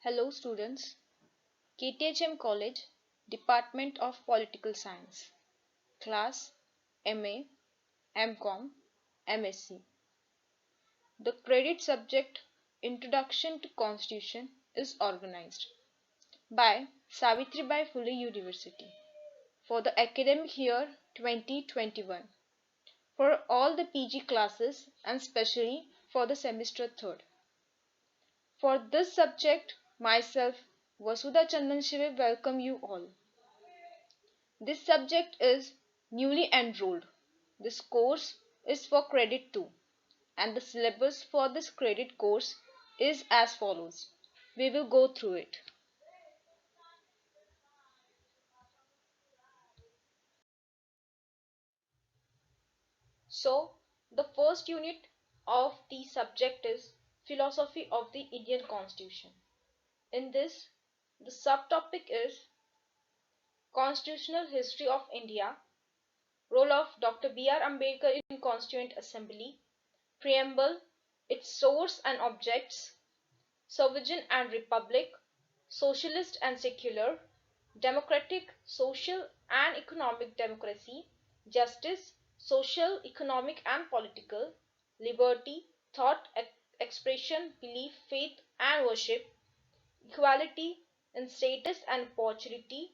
Hello students, KTHM College, Department of Political Science, Class MA, MCom, MSc. The credit subject Introduction to Constitution is organized by Savitri Phule University for the academic year 2021 for all the PG classes and specially for the semester 3rd. For this subject, myself, Vasudha Chandanshive, welcome you all. This subject is newly enrolled. This course is for credit 2 and the syllabus for this credit course is as follows. We will go through it. So, the first unit of the subject is Philosophy of the Indian Constitution. In this, the subtopic is Constitutional History of India, role of Dr. B.R. Ambedkar in Constituent Assembly, preamble, its source and objects, sovereign and republic, socialist and secular, democratic, social and economic democracy, justice, social, economic and political, liberty, thought, expression, belief, faith and worship, equality in status and opportunity,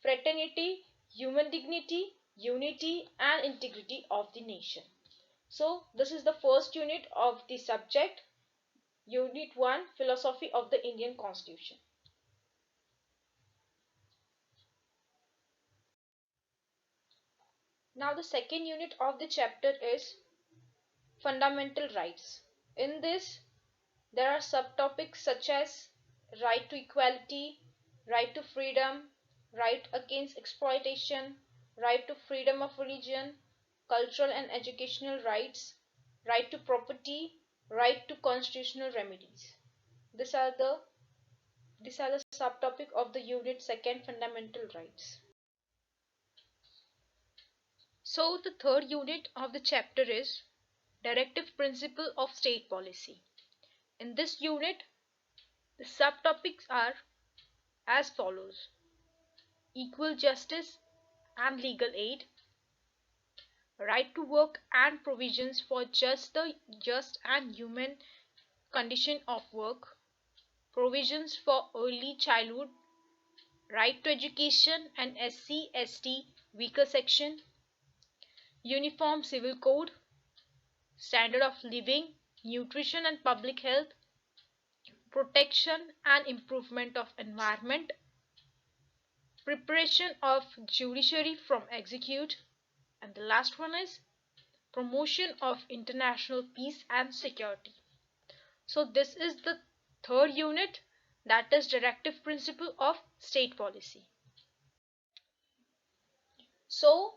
fraternity, human dignity, unity and integrity of the nation. So this is the first unit of the subject, Unit 1, Philosophy of the Indian Constitution. Now the second unit of the chapter is Fundamental Rights. In this, there are subtopics such as right to equality, right to freedom, right against exploitation, right to freedom of religion, cultural and educational rights, right to property, right to constitutional remedies. These are the subtopic of the unit 2nd, Fundamental Rights. So the third unit of the chapter is Directive Principle of State Policy. In this unit, the subtopics are as follows: equal justice and legal aid, right to work and provisions for just and human condition of work, provisions for early childhood, right to education and SC/ST weaker section, uniform civil code, standard of living, nutrition and public health, protection and improvement of environment, preparation of judiciary from execute, and the last one is promotion of international peace and security. So this is the third unit, that is Directive Principle of State Policy. So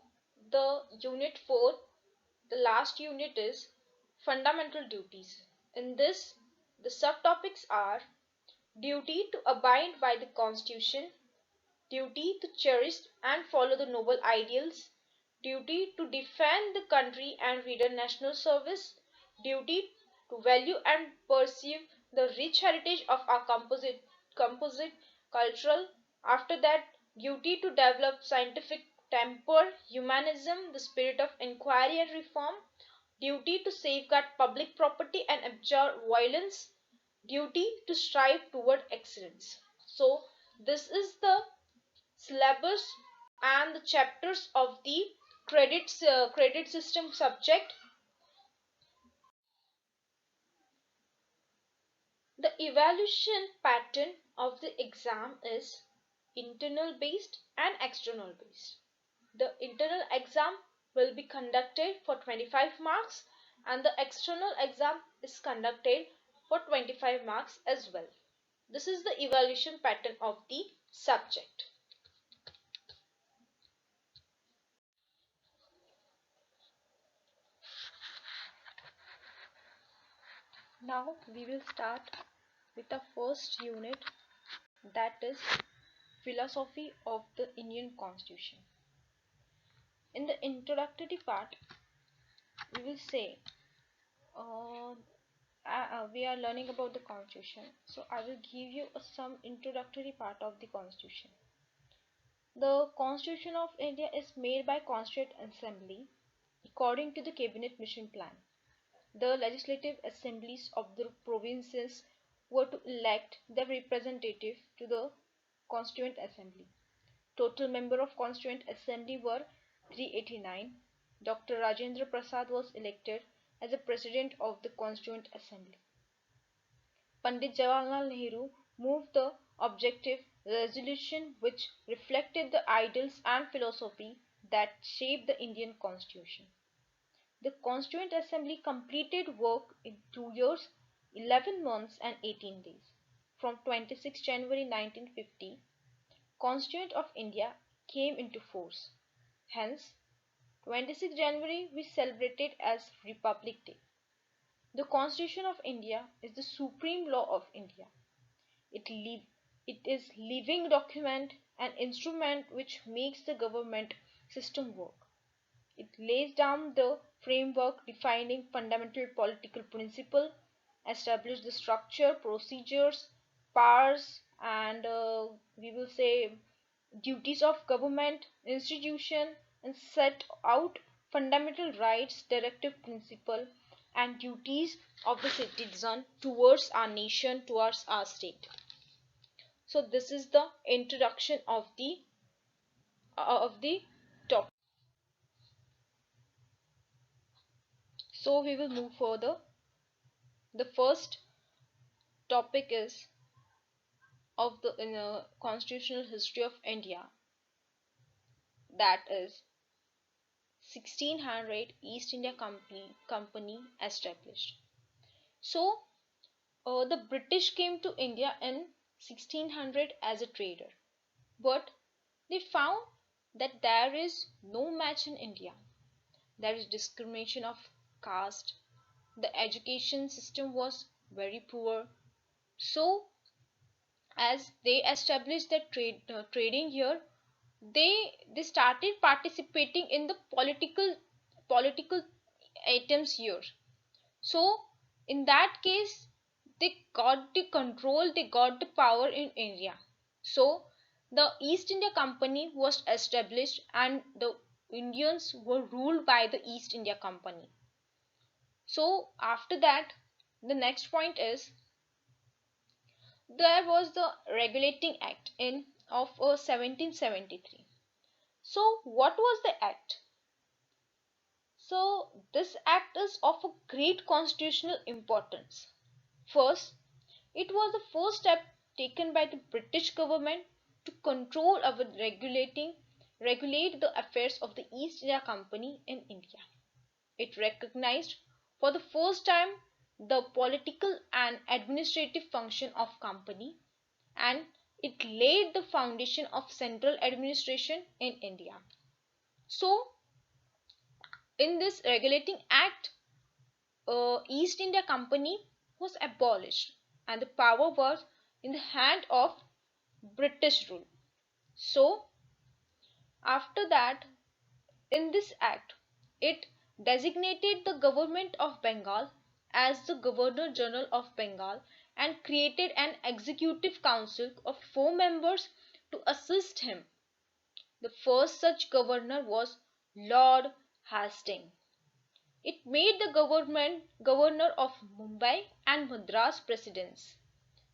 the unit 4, the last unit is Fundamental Duties. In this, the subtopics are duty to abide by the Constitution, duty to cherish and follow the noble ideals, duty to defend the country and render national service, duty to value and perceive the rich heritage of our composite cultural, after that duty to develop scientific temper, humanism, the spirit of inquiry and reform, duty to safeguard public property and abjure violence, duty to strive toward excellence. So this is the syllabus and the chapters of the credit system subject. The evaluation pattern of the exam is internal based and external based. The internal exam will be conducted for 25 marks and the external exam is conducted for 25 marks as well. This is the evaluation pattern of the subject. Now we will start with the first unit, that is Philosophy of the Indian Constitution. In the introductory part, we will say we are learning about the Constitution. So I will give you some introductory part of the Constitution. The Constitution of India is made by Constituent Assembly according to the Cabinet Mission Plan. The legislative assemblies of the provinces were to elect their representative to the Constituent Assembly. Total member of Constituent Assembly were 389. Dr. Rajendra Prasad was elected as the President of the Constituent Assembly. Pandit Jawaharlal Nehru moved the objective resolution which reflected the ideals and philosophy that shaped the Indian Constitution. The Constituent Assembly completed work in 2 years, 11 months and 18 days. From 26 January 1950, Constitution of India came into force. Hence, 26 January we celebrated as Republic Day. The Constitution of India is the supreme law of India. It is living document and instrument which makes the government system work. It lays down the framework defining fundamental political principle, establish the structure, procedures, powers, and we will say duties of government institution, and set out fundamental rights, directive principle, and duties of the citizen towards our nation, towards our state. So this is the introduction of the topic. So we will move further. The first topic is of the constitutional history of India, that is 1600 East India Company established. So the British came to India in 1600 as a trader, but they found that there is no match in India. There is discrimination of caste. The education system was very poor. So as they established their trading here, they started participating in the political items here. So in that case they got the control, they got the power in India. So the East India Company was established and the Indians were ruled by the East India Company. So after that, the next point is there was the Regulating Act of 1773. So what was the act? So this act is of a great constitutional importance. First, it was the first step taken by the British government to control or regulate the affairs of the East India Company in India. It recognized for the first time the political and administrative function of company, and it laid the foundation of central administration in India. So in this Regulating Act, East India Company was abolished and the power was in the hand of British rule. So after that, in this act, it designated the government of Bengal as the Governor General of Bengal and created an executive council of 4 members to assist him. The first such governor was Lord Hastings. It made the governor of Mumbai and Madras presidents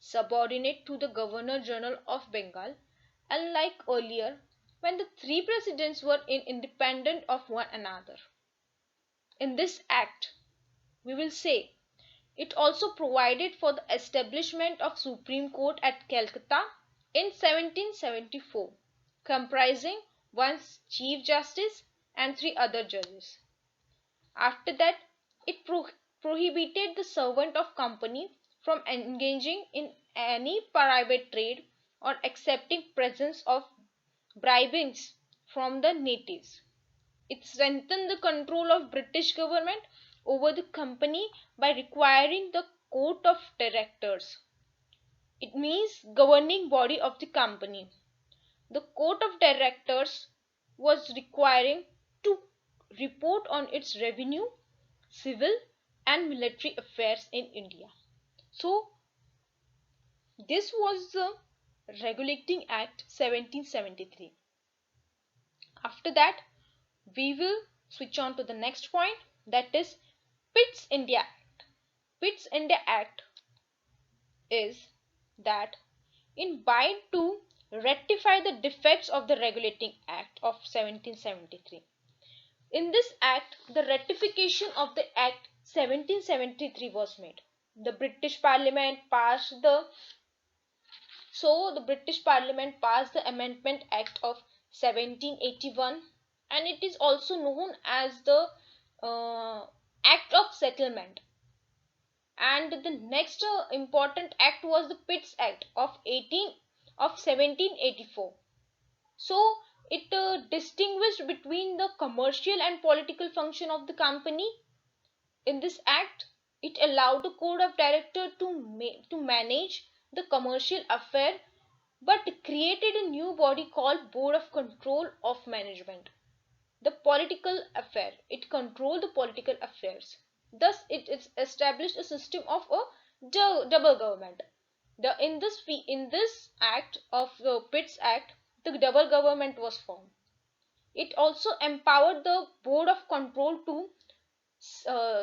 subordinate to the Governor General of Bengal, unlike earlier when the 3 presidents were independent of one another. In this act, we will say it also provided for the establishment of Supreme Court at Calcutta in 1774, comprising 1 Chief Justice and 3 other judges. After that, it prohibited the servant of company from engaging in any private trade or accepting presents of bribings from the natives. It strengthened the control of British government over the company by requiring the Court of Directors. It means governing body of the company. The Court of Directors was requiring to report on its revenue, civil and military affairs in India. So this was the Regulating Act 1773. After that, we will switch on to the next point, that is Pitt's India Act. Pitt's India Act is that in bid to rectify the defects of the Regulating Act of 1773. In this act, the ratification of the Act 1773 was made. The British Parliament passed the Amendment Act of 1781, and it is also known as the Act of Settlement. And the next important act was the Pitt's Act of 1784. So it distinguished between the commercial and political function of the company. In this act, it allowed the code of director to manage the commercial affair, but created a new body called Board of Control of Management. The political affair, it controlled the political affairs. Thus it is established a system of a double government. In this act of the Pitt's Act, the double government was formed. It also empowered the Board of Control to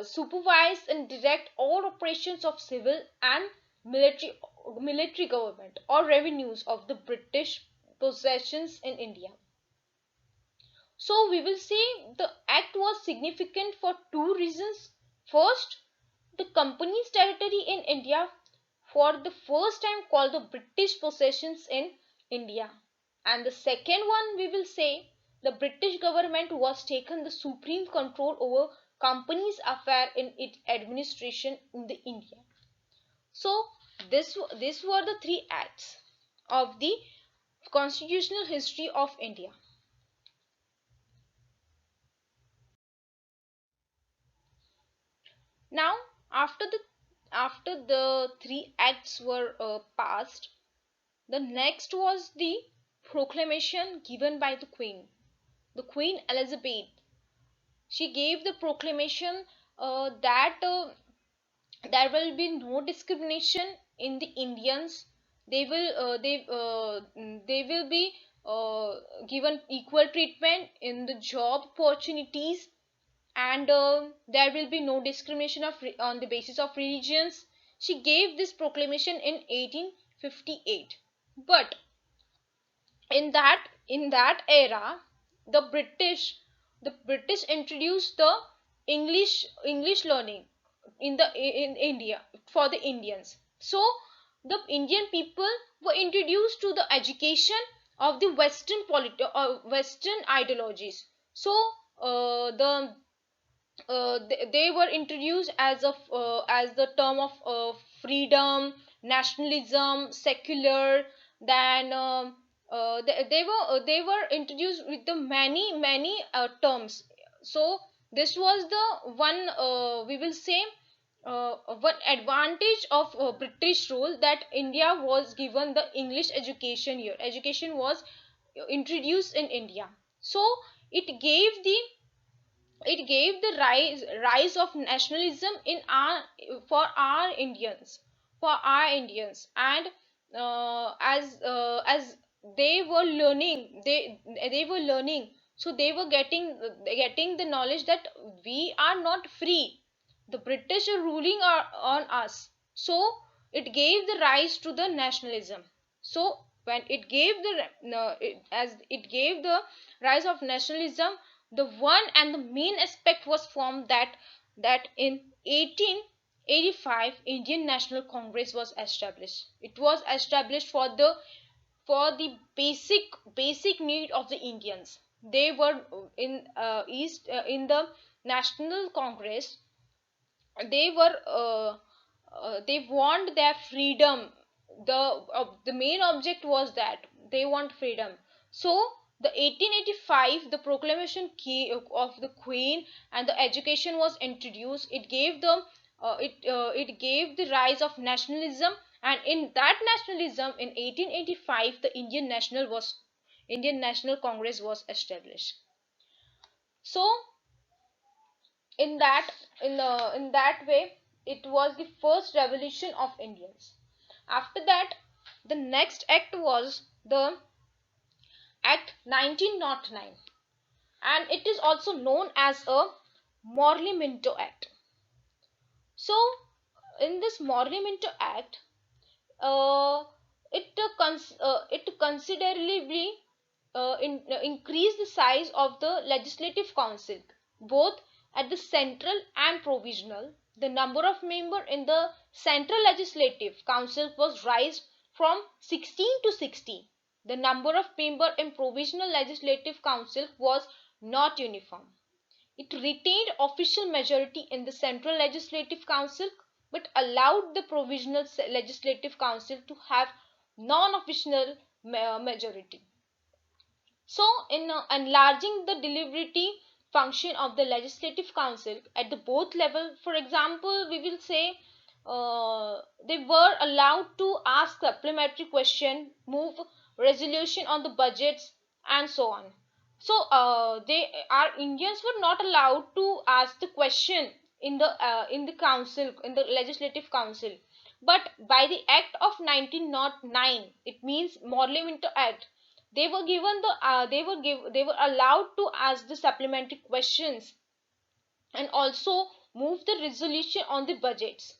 supervise and direct all operations of civil and military government or revenues of the British possessions in India. So we will say the act was significant for two reasons. First, the company's territory in India for the first time called the British possessions in India. And the second one, we will say the British government was taken the supreme control over company's affair in its administration in the India. So this were the three acts of the constitutional history of India. Now after the three acts were passed, the next was the proclamation given by the Queen Elizabeth. She gave the proclamation that there will be no discrimination in the Indians. They will be given equal treatment in the job opportunities, and there will be no discrimination on the basis of religions. She gave this proclamation in 1858. But in that era, the British introduced the English learning in India for the Indians. So the Indian people were introduced to the education of the Western ideologies. So the they were introduced as the term of freedom, nationalism, secular. Then they were introduced with the many terms. So this was the one, we will say, one advantage of British rule, that India was given the English education here. Education was introduced in India. So it gave the rise of nationalism in our for our Indians. And as they were learning, they were learning, so they were getting the knowledge that we are not free, the British are ruling on us. So it gave the rise to the nationalism. So when it gave as it gave the rise of nationalism, the one and the main aspect was formed, that in 1885 Indian National Congress was established. It was established for the basic need of the Indians. They were in the National Congress. They were they want their freedom. The main object was that they want freedom. So the 1885, the proclamation key of the Queen, and the education was introduced. It gave the rise of nationalism. And in that nationalism, in 1885, the Indian National Congress was established. So In that way, it was the first revolution of Indians. After that, the next act was the Act 1909, and it is also known as a Morley Minto Act. So, in this Morley Minto Act, uh, it considerably increased the size of the Legislative Council, both at the central and provisional. The number of members in the Central Legislative Council was raised from 16 to 60. The number of members in Provisional Legislative Council was not uniform. It retained official majority in the Central Legislative Council but allowed the Provisional Legislative Council to have non-official majority. So, in enlarging the deliberative function of the Legislative Council at the both level, for example, we will say they were allowed to ask supplementary question, move resolution on the budgets, and so on. So, our Indians were not allowed to ask the question in the council, in the Legislative Council. But by the Act of 1909, it means Morley Minto Act, they were given the they were allowed to ask the supplementary questions and also move the resolution on the budgets.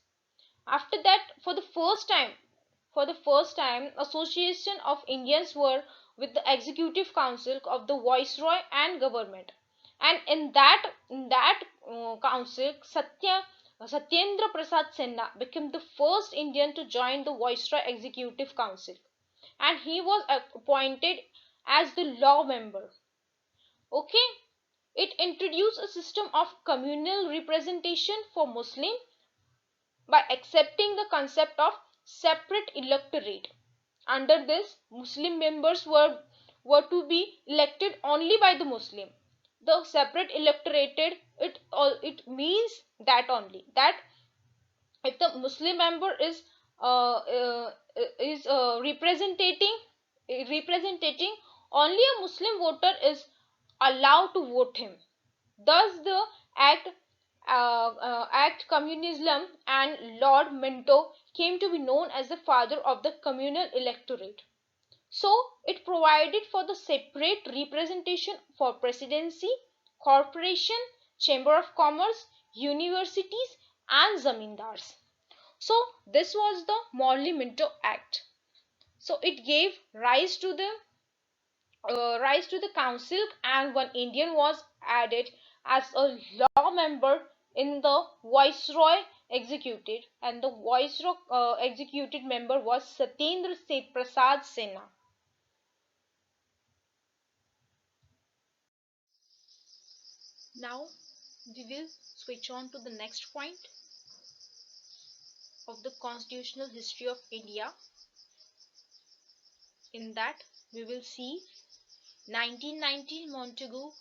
After that, for the first time, association of Indians were with the executive council of the viceroy and government, and in that council, Satyendra Prasad Sinha became the first Indian to join the viceroy executive council, and he was appointed as the law member. Okay, it introduced a system of communal representation for Muslim by accepting the concept of separate electorate. Under this, Muslim members were to be elected only by the Muslim. The separate electorate, it means that only that if the Muslim member is representing only a Muslim voter is allowed to vote him. Thus, the act Act Communalism and Lord Minto came to be known as the father of the communal electorate. So, it provided for the separate representation for presidency, corporation, chamber of commerce, universities, and zamindars. So, this was the Morley Minto Act. So, it gave rise to the council, and one Indian was added as a law member in the viceroy executed, and the viceroy executed member was Satyendra Prasad Sinha. Now we will switch on to the next point of the constitutional history of India. In that we will see 1919 Montagu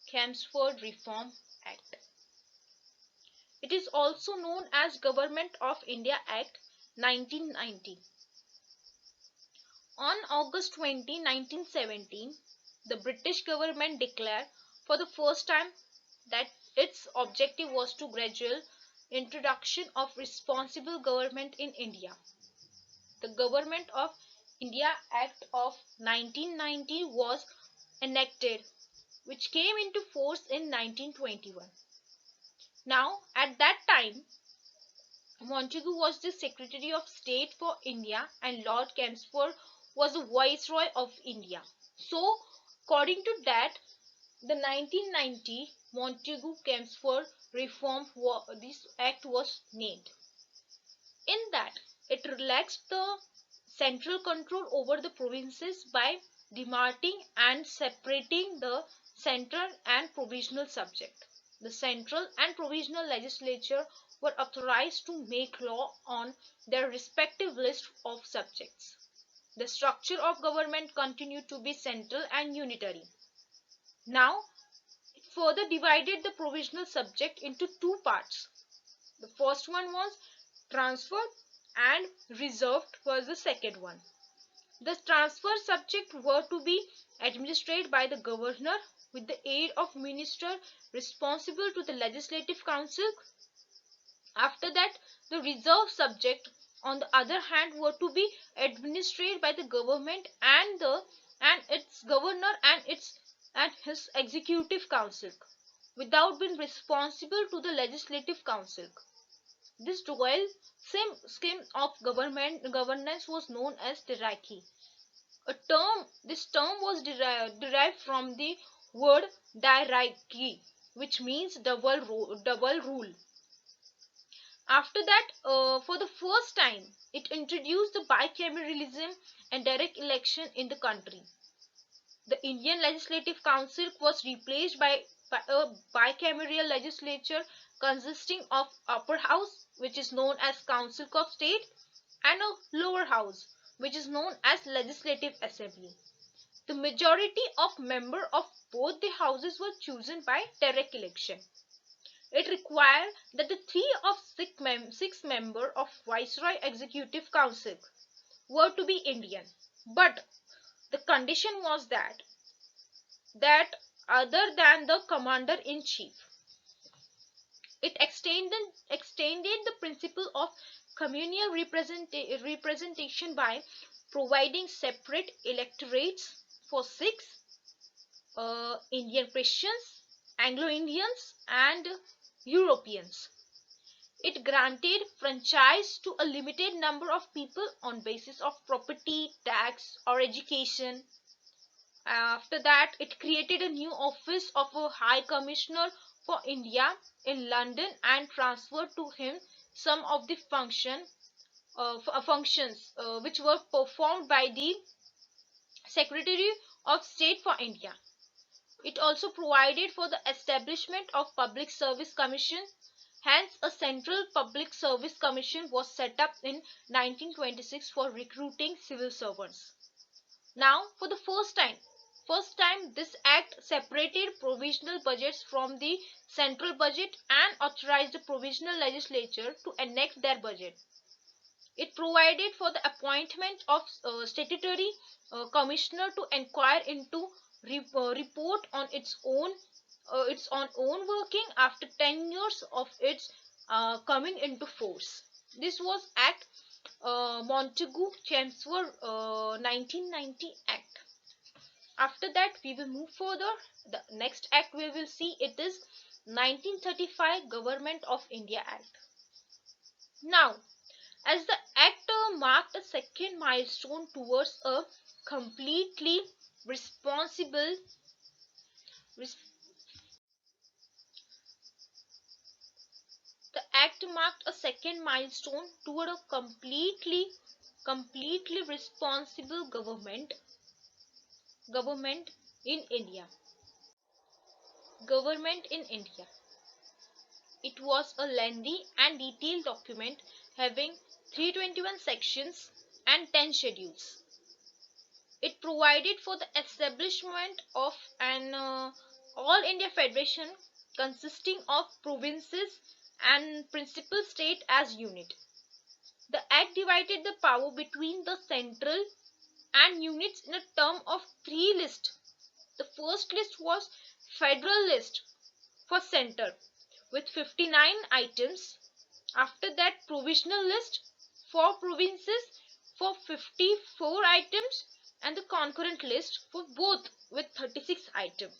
Chelmsford Reform Act. It is also known as Government of India Act 1990. On August 20, 1917, the British government declared for the first time that its objective was to gradual introduction of responsible government in India. The Government of India Act of 1990 was enacted, which came into force in 1921. Now, at that time, Montagu was the Secretary of State for India and Lord Chelmsford was the Viceroy of India. So, according to that, the 1990 Montagu Chelmsford Reform this act was named. In that, it relaxed the central control over the provinces by demarcating and separating the central and provisional subject. The central and provisional legislature were authorized to make law on their respective list of subjects. The structure of government continued to be central and unitary. Now, it further divided the provisional subject into two parts. The first one was transferred and reserved was the second one. The transfer subject were to be administered by the governor with the aid of minister responsible to the Legislative Council. After that, the reserve subject, on the other hand, were to be administered by the government and its governor and his executive council, without being responsible to the Legislative Council. This dual same scheme of governance was known as Directive. This term was derived from the word "diarchy", which means double rule. After that, for the first time, it introduced the bicameralism and direct election in the country. The Indian Legislative Council was replaced by a bicameral legislature consisting of upper house, which is known as Council of State, and a lower house, which is known as Legislative Assembly. The majority of members of both the houses were chosen by direct election. It required that the three of six members of Viceroy Executive Council were to be Indian, but the condition was that other than the commander-in-chief. It extended the principle of communal representation by providing separate electorates for six Indian Christians, Anglo-Indians, and Europeans. It granted franchise to a limited number of people on basis of property, tax, or education. After that, it created a new office of a High Commissioner for India in London and transferred to him some of the functions which were performed by the Secretary of State for India. It also provided for the establishment of Public Service Commission. Hence, a Central Public Service Commission was set up in 1926 for recruiting civil servants. Now, for the first time this act separated provisional budgets from the central budget and authorized the provisional legislature to enact their budget. It provided for the appointment of statutory commissioner to inquire into report on its own working after 10 years of its coming into force. This was Act Montagu-Chelmsford 1990 Act. After that, we will move further. The next act we will see, it is 1935 Government of India Act. Now, as the act marked a second milestone towards a completely responsible the act marked a second milestone toward a completely responsible government in India. Government in India. It was a lengthy and detailed document having 321 sections and 10 schedules. It provided for the establishment of an all India federation consisting of provinces and principal state as unit. The act divided the power between the central and units in a term of three lists. The first list was federal list for center with 59 items. After that, provisional list for provinces for 54 items, and the concurrent list for both with 36 items.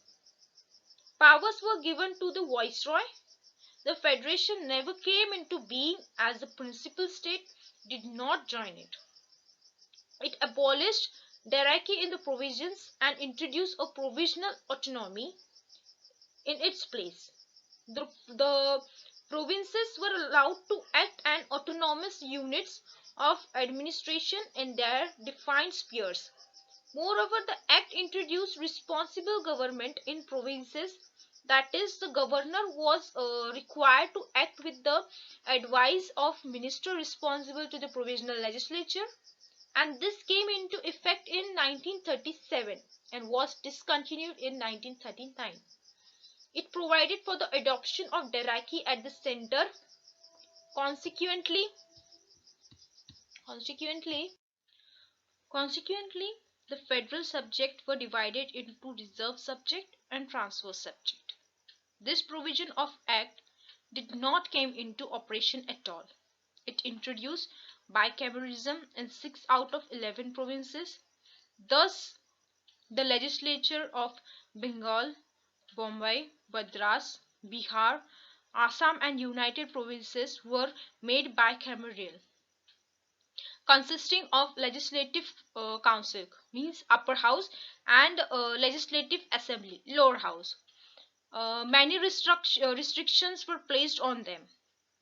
Powers were given to the Viceroy. The federation never came into being as the principal state did not join it. It abolished diarchy in the provisions and introduced a provisional autonomy in its place. The provinces were allowed to act as autonomous units of administration in their defined spheres. Moreover, the act introduced responsible government in provinces, that is, the governor was required to act with the advice of minister responsible to the provisional legislature, and this came into effect in 1937 and was discontinued in 1939. It provided for the adoption of diarchy at the center. Consequently, the federal subject were divided into reserve subject and transfer subject. This provision of Act did not came into operation at all. It introduced bicameralism in 6 out of 11 provinces. Thus, the legislature of Bengal, Bombay, Madras, Bihar, Assam and United Provinces were made bicameral, consisting of legislative council means upper house and legislative assembly lower house. Many restrictions were placed on them.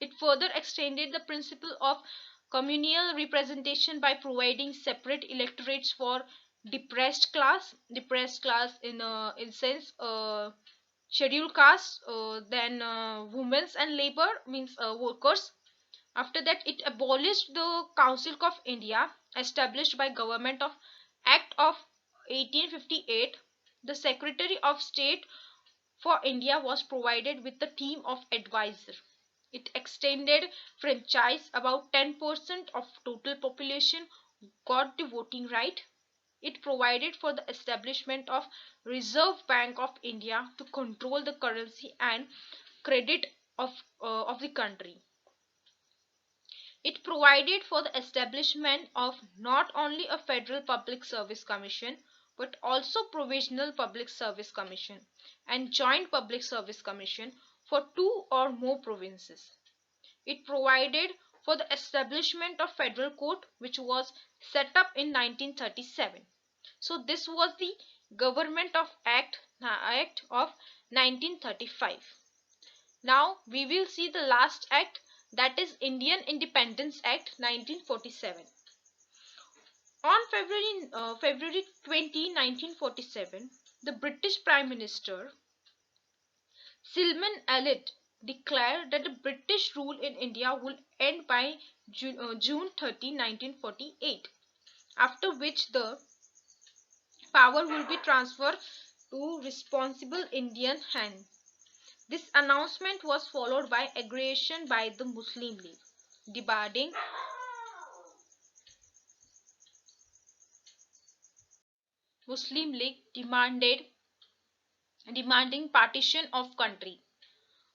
It further extended the principle of communal representation by providing separate electorates for depressed class in sense scheduled caste, then women's and labor means workers. After that, it abolished the Council of India established by Government of Act of 1858. The Secretary of State for India was provided with a team of advisor. It extended franchise. About 10% of total population got the voting right. It provided for the establishment of Reserve Bank of India to control the currency and credit of the country. It provided for the establishment of not only a Federal Public Service Commission but also Provisional Public Service Commission and Joint Public Service Commission for 2 or more provinces. It provided for the establishment of Federal Court, which was set up in 1937. So this was the Government of Act of 1935. Now we will see the last act, that is Indian Independence Act 1947. On February 20, 1947, the British Prime Minister Salmon Elliott declared that the British rule in India would end by June 30, 1948, after which the power will be transferred to responsible Indian hands. This announcement was followed by aggression by the Muslim League, demanding partition of country.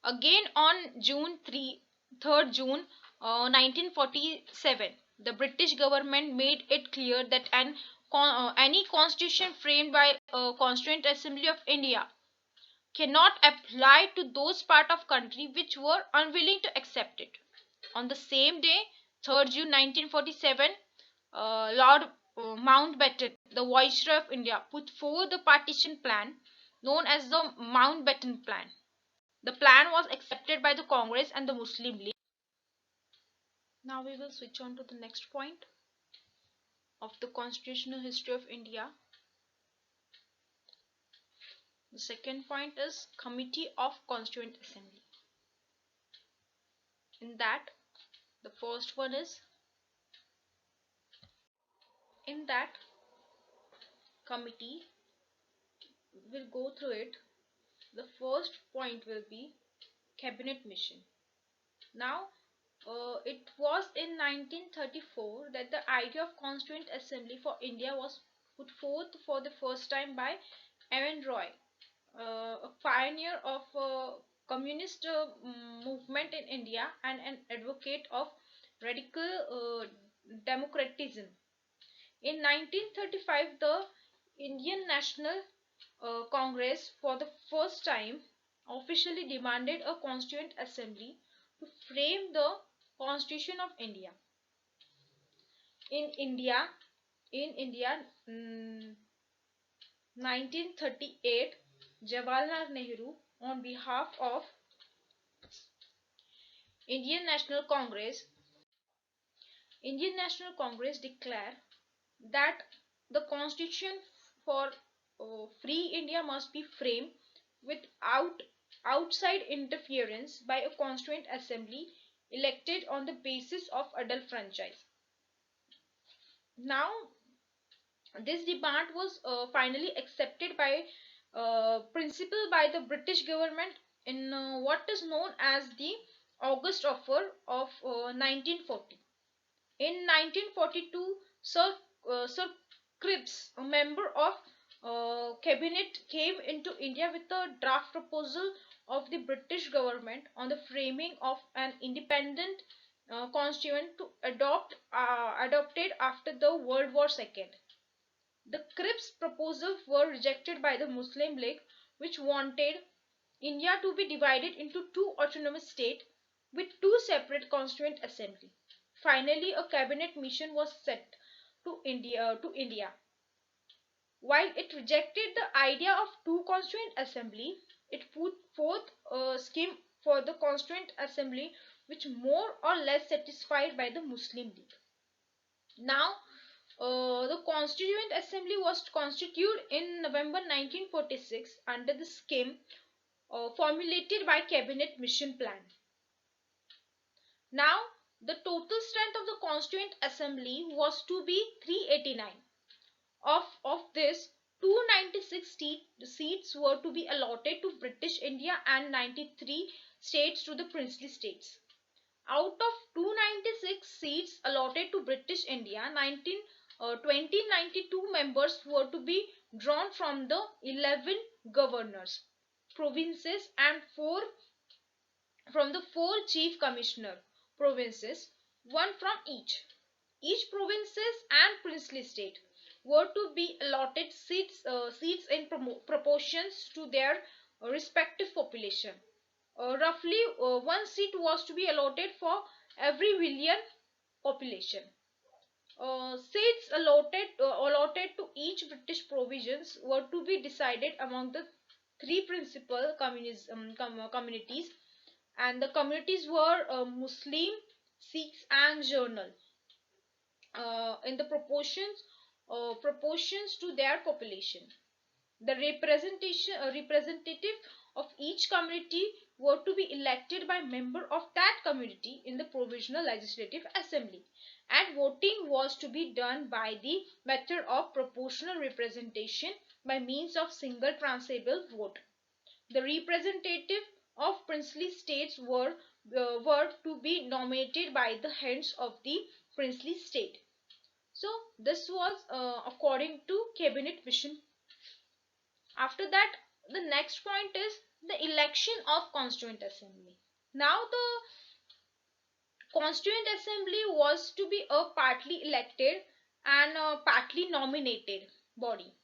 Again on June 3rd, 1947, the British government made it clear that any constitution framed by a Constituent Assembly of India cannot apply to those part of country which were unwilling to accept it. On the same day, 3rd June 1947, Lord Mountbatten, the Viceroy of India, put forward the partition plan known as the Mountbatten Plan. The plan was accepted by the Congress and the Muslim League. Now we will switch on to the next point of the constitutional history of India. The second point is Committee of Constituent Assembly. In that, the first one is in that committee, will go through it. The first point will be cabinet mission. Now it was in 1934 that the idea of Constituent Assembly for India was put forth for the first time by M.N. Roy, a pioneer of communist movement in India and an advocate of radical democratism. In 1935, the Indian National Congress for the first time officially demanded a Constituent Assembly to frame the Constitution of India. In India, 1938, Jawaharlal Nehru, on behalf of Indian National Congress declared that the constitution for free India must be framed without outside interference by a Constituent Assembly elected on the basis of adult franchise. Now this demand was finally accepted by principle by the British government in what is known as the August Offer of 1940. In 1942, Sir Cripps, a member of cabinet, came into India with a draft proposal of the British government on the framing of an independent constituent to adopted after the World War II. The Cripps proposals were rejected by the Muslim League, which wanted India to be divided into two autonomous states with two separate constituent assemblies. Finally, a cabinet mission was sent to India. While it rejected the idea of two constituent assembly, it put forth a scheme for the constituent assembly which more or less satisfied by the Muslim League. Now, the Constituent Assembly was constituted in November 1946 under the scheme formulated by Cabinet Mission Plan. Now, the total strength of the Constituent Assembly was to be 389. Of this, 296 seats were to be allotted to British India and 93 states to the princely states. Out of 296 seats allotted to British India, 92 members were to be drawn from the 11 governors, provinces and 4 from the 4 chief commissioner provinces, one from each. Each provinces and princely state were to be allotted seats in proportions to their respective population. Roughly one seat was to be allotted for every million population. Seats allotted to each British province were to be decided among the three principal communities, and the communities were Muslim, Sikhs, and Journal in the proportions to their population. The representative of each community were to be elected by member of that community in the provisional legislative assembly, and voting was to be done by the method of proportional representation by means of single transferable vote. The representative of princely states were to be nominated by the heads of the princely state. So this was according to cabinet mission. After that, the next point is the election of Constituent Assembly. Now the Constituent Assembly was to be a partly elected and a partly nominated body.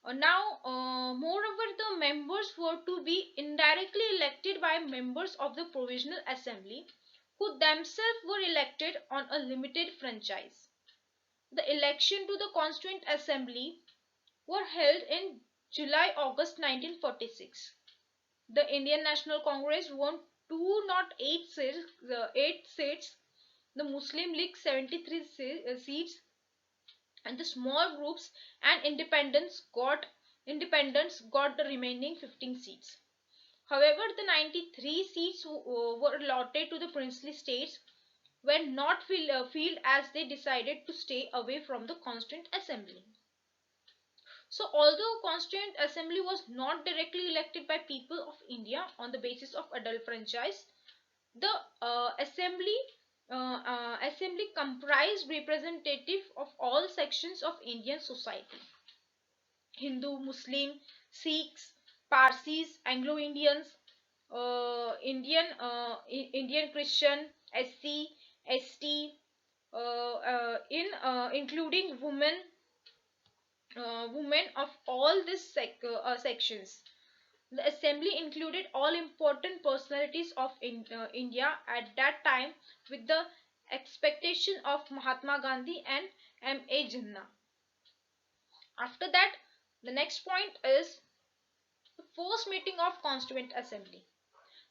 Moreover, the members were to be indirectly elected by members of the Provisional Assembly, who themselves were elected on a limited franchise. The election to the Constituent Assembly were held in July-August 1946. The Indian National Congress won 208 seats, the Muslim League 73 seats, and the small groups and independents got the remaining 15 seats. However, the 93 seats were allotted to the princely states were not filled as they decided to stay away from the Constituent Assembly. So, although Constituent Assembly was not directly elected by people of India on the basis of adult franchise, the assembly comprised representatives of all sections of Indian society: Hindu, Muslim, Sikhs, Parsis, Anglo-Indians, Indian Christian, SC, ST, including women of all these sections. The assembly included all important personalities of India at that time, with the expectation of Mahatma Gandhi and M.A. Jinnah. After that, the next point is the first meeting of Constituent Assembly.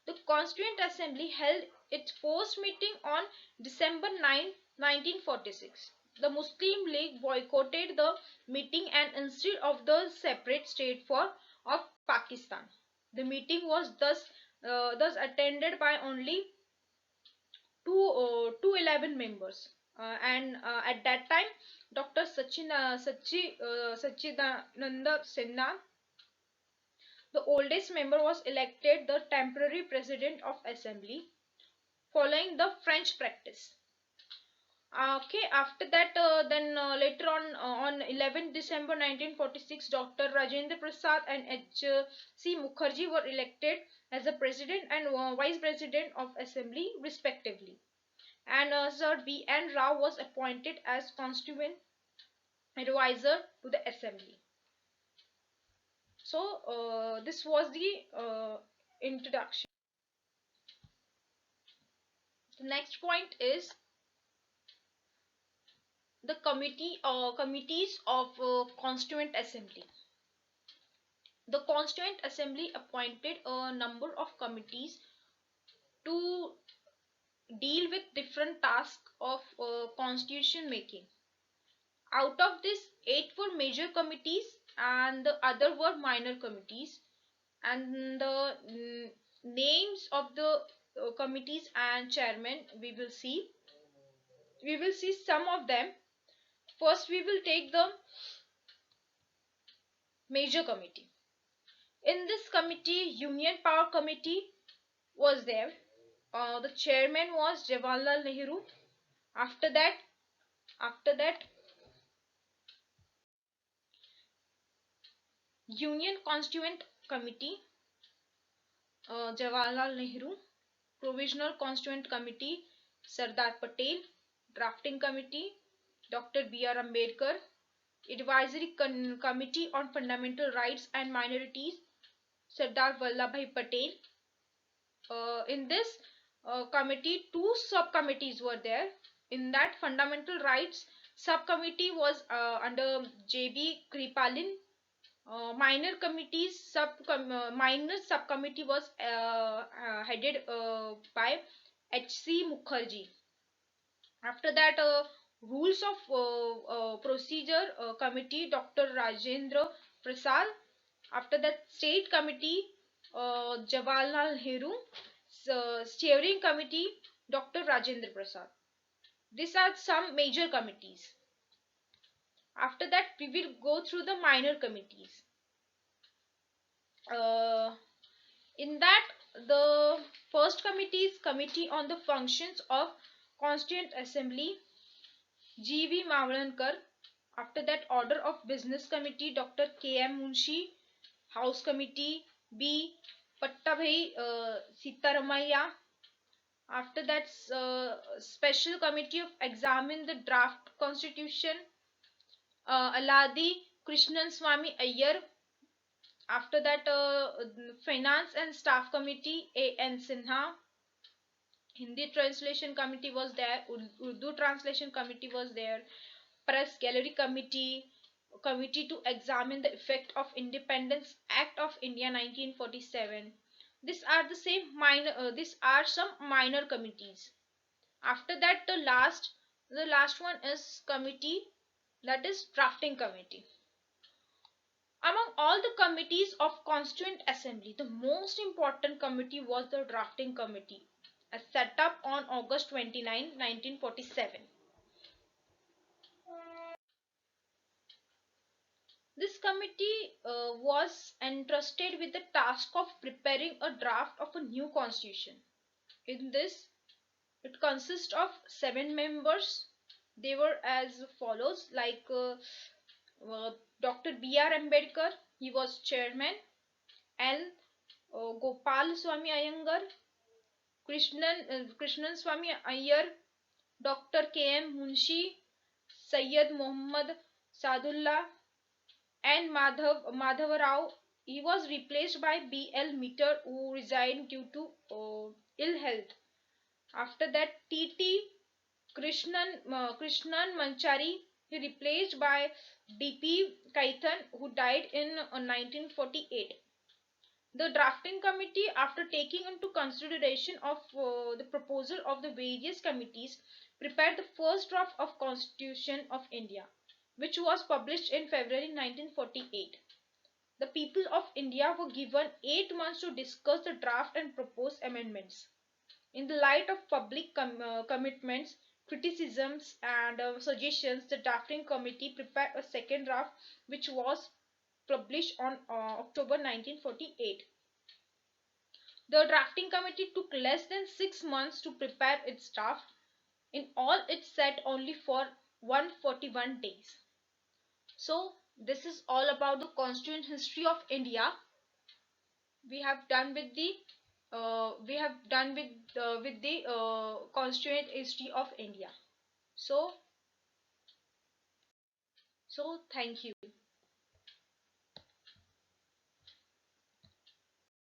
The Constituent Assembly held its first meeting on December 9, 1946. The Muslim League boycotted the meeting and instead of the separate state of Pakistan. The meeting was thus attended by only 211 members, and at that time Dr. Sachidananda Sinha, the oldest member, was elected the temporary president of assembly following the French practice. Okay, after that, then later on 11 December 1946, Dr. Rajendra Prasad and H.C. Mukherjee were elected as the president and vice president of assembly respectively. And Sir B.N. Rao was appointed as constituent advisor to the assembly. So this was the introduction. The next point is the committees of Constituent Assembly. The Constituent Assembly appointed a number of committees to deal with different tasks of constitution making. Out of this, 8 were major committees and the other were minor committees. And the names of the committees and chairmen we will see some of them. First we will take the major committee. In this committee, Union Power Committee was there. The chairman was Jawaharlal Nehru. After that, after that, Union Constituent Committee, Jawaharlal Nehru. Provisional Constituent Committee, Sardar Patel. Drafting Committee, Dr. B.R. Ambedkar. Advisory Committee on Fundamental Rights and Minorities, Sardar Vallabhbhai Patel. In this committee, two subcommittees were there. In that, Fundamental Rights subcommittee was under J.B. Kripalin. Minor subcommittee was headed by H.C. Mukherjee. After that, Rules of Procedure Committee, Dr. Rajendra Prasad. After that, State Committee, Jawaharlal Nehru. Steering Committee, Dr. Rajendra Prasad. These are some major committees. After that, we will go through the minor committees. In that, the first committee is Committee on the Functions of Constituent Assembly, G.V. Mavlankar. After that, Order of Business Committee, Dr. K.M. Munshi. House Committee, B. Pattabhai Sitaramaiah. After that, Special Committee of Examine the Draft Constitution, Aladi Krishnan Swamy Iyer. After that, Finance and Staff Committee, A.N. Sinha. Hindi Translation Committee was there. Urdu Translation Committee was there. Press Gallery Committee. Committee to examine the effect of Independence Act of India 1947. These are the same minor. These are some minor committees. After that, the last one is committee, that is Drafting Committee. Among all the committees of Constituent Assembly, the most important committee was the Drafting Committee, as set up on August 29, 1947. This committee was entrusted with the task of preparing a draft of a new constitution. In this, it consists of 7 members. They were as follows, like Dr. B.R. Ambedkar, he was chairman, L. Gopal Swamy Iyengar, Krishnan Swamy Iyer, Dr. K.M. Munshi, Sayyid Muhammad Sadullah, and Madhav Rao. He was replaced by B.L. Meter, who resigned due to ill health. After that, T.T. Krishnan Manchari, he replaced by D.P. Kaithan, who died in 1948. The drafting committee, after taking into consideration of the proposal of the various committees, prepared the first draft of Constitution of India, which was published in February 1948. The people of India were given 8 months to discuss the draft and propose amendments. In the light of public commitments, criticisms, and suggestions, the drafting committee prepared a second draft, which was published on October 1948. The drafting committee took less than 6 months to prepare its draft. In all, it's set only for 141 days. So this is all about the constituent history of India. We have done with the constituent history of India. So thank you.